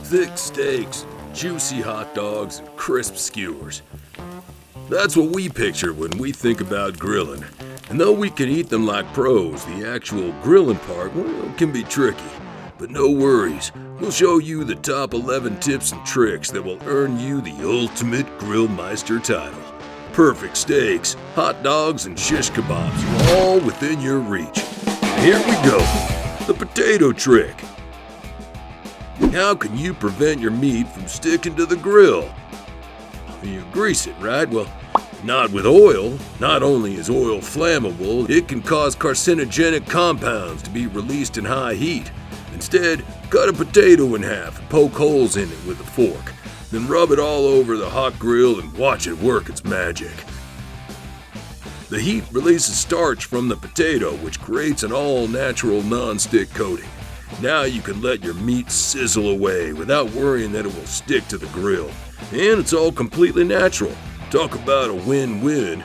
Thick steaks, juicy hot dogs, and crisp skewers. That's what we picture when we think about grilling. And though we can eat them like pros, the actual grilling part, well, can be tricky. But no worries, we'll show you the top 11 tips and tricks that will earn you the ultimate Grillmeister title. Perfect steaks, hot dogs, and shish kebabs, all within your reach. Here we go, the potato trick. How can you prevent your meat from sticking to the grill? You grease it, right? Well, not with oil. Not only is oil flammable, it can cause carcinogenic compounds to be released in high heat. Instead, cut a potato in half and poke holes in it with a fork. Then rub it all over the hot grill and watch it work its magic. The heat releases starch from the potato, which creates an all-natural non-stick coating. Now you can let your meat sizzle away without worrying that it will stick to the grill. And it's all completely natural. Talk about a win-win.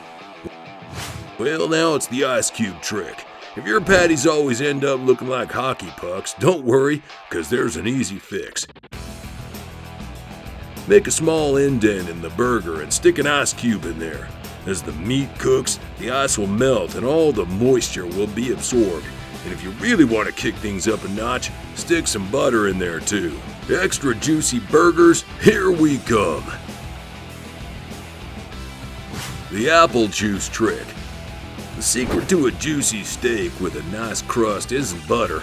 Well, now it's the ice cube trick. If your patties always end up looking like hockey pucks, don't worry, because there's an easy fix. Make a small indent in the burger and stick an ice cube in there. As the meat cooks, the ice will melt and all the moisture will be absorbed. And if you really want to kick things up a notch, stick some butter in there too. Extra juicy burgers, here we come. The apple juice trick. The secret to a juicy steak with a nice crust isn't butter.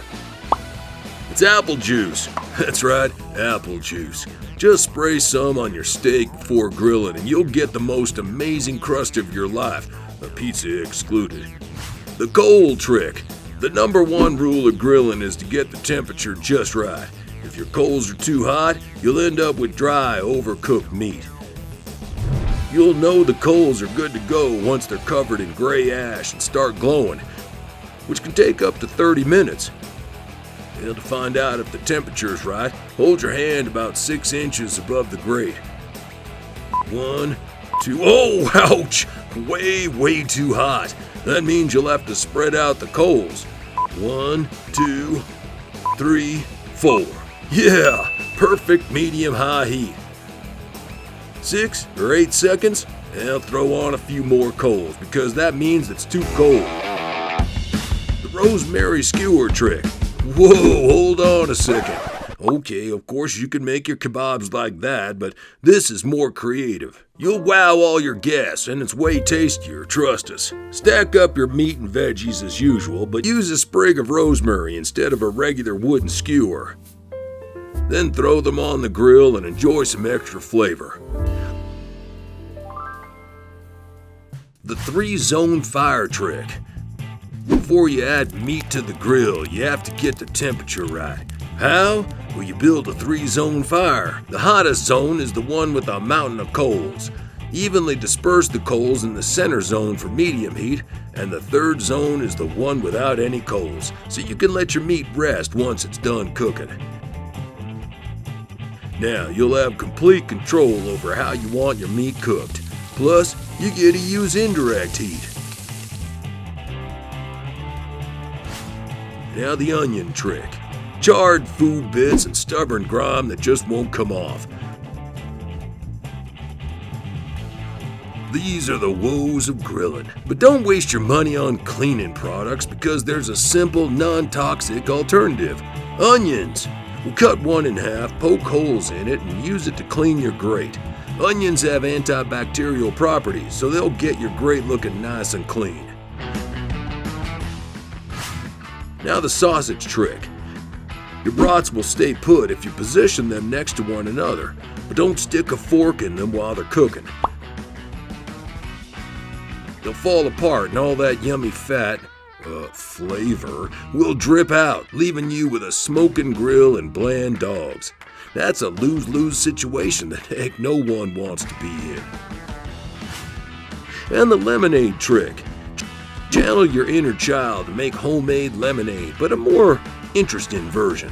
It's apple juice. That's right, apple juice. Just spray some on your steak before grilling and you'll get the most amazing crust of your life, a pizza excluded. The coal trick. The number one rule of grilling is to get the temperature just right. If your coals are too hot, you'll end up with dry, overcooked meat. You'll know the coals are good to go once they're covered in gray ash and start glowing, which can take up to 30 minutes. And to find out if the temperature's right, hold your hand about 6 inches above the grate. 1, 2, oh, ouch! Way too hot. That means you'll have to spread out the coals. 1, 2, 3, 4. Yeah, perfect medium-high heat. 6 or 8 seconds, and I'll throw on a few more coals because that means it's too cold. The rosemary skewer trick. Whoa, hold on a second. Okay, of course you can make your kebabs like that, but this is more creative. You'll wow all your guests, and it's way tastier, trust us. Stack up your meat and veggies as usual, but use a sprig of rosemary instead of a regular wooden skewer. Then throw them on the grill and enjoy some extra flavor. The 3-zone fire trick. Before you add meat to the grill, you have to get the temperature right. How? Well, you build a 3-zone fire. The hottest zone is the one with a mountain of coals. Evenly disperse the coals in the center zone for medium heat, and the 3rd zone is the one without any coals, so you can let your meat rest once it's done cooking. Now, you'll have complete control over how you want your meat cooked. Plus, you get to use indirect heat. Now the onion trick. Charred food bits and stubborn grime that just won't come off. These are the woes of grilling. But don't waste your money on cleaning products because there's a simple, non-toxic alternative. Onions. We'll cut one in half, poke holes in it, and use it to clean your grate. Onions have antibacterial properties, so they'll get your grate looking nice and clean. Now the sausage trick. Your brats will stay put if you position them next to one another, but don't stick a fork in them while they're cooking. They'll fall apart and all that yummy flavor will drip out, leaving you with a smoking grill and bland dogs. That's a lose-lose situation that heck no one wants to be in. And the lemonade trick. Channel your inner child to make homemade lemonade, but a more interesting version.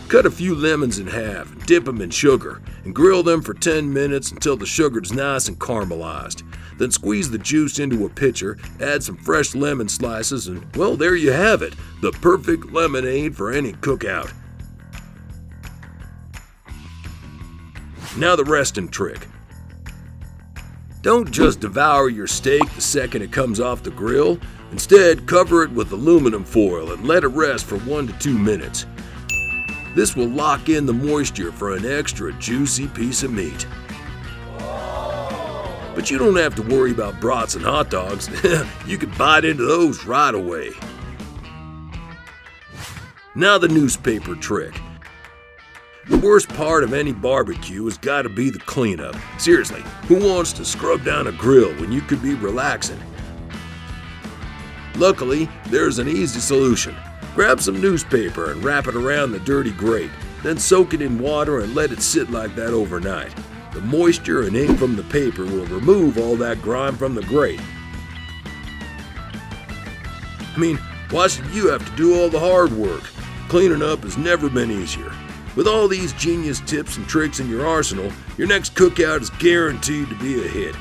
Cut a few lemons in half and dip them in sugar and grill them for 10 minutes until the sugar's nice and caramelized. Then squeeze the juice into a pitcher, add some fresh lemon slices, and well, there you have it, the perfect lemonade for any cookout. Now the resting trick. Don't just devour your steak the second it comes off the grill. Instead, cover it with aluminum foil and let it rest for 1 to 2 minutes. This will lock in the moisture for an extra juicy piece of meat. But you don't have to worry about brats and hot dogs. You can bite into those right away. Now the newspaper trick. The worst part of any barbecue has got to be the cleanup. Seriously, who wants to scrub down a grill when you could be relaxing? Luckily, there's an easy solution. Grab some newspaper and wrap it around the dirty grate, then soak it in water and let it sit like that overnight. The moisture and ink from the paper will remove all that grime from the grate. I mean, why should you have to do all the hard work? Cleaning up has never been easier. With all these genius tips and tricks in your arsenal, your next cookout is guaranteed to be a hit.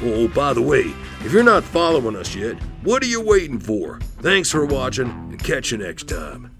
Oh, by the way, if you're not following us yet, what are you waiting for? Thanks for watching, and catch you next time.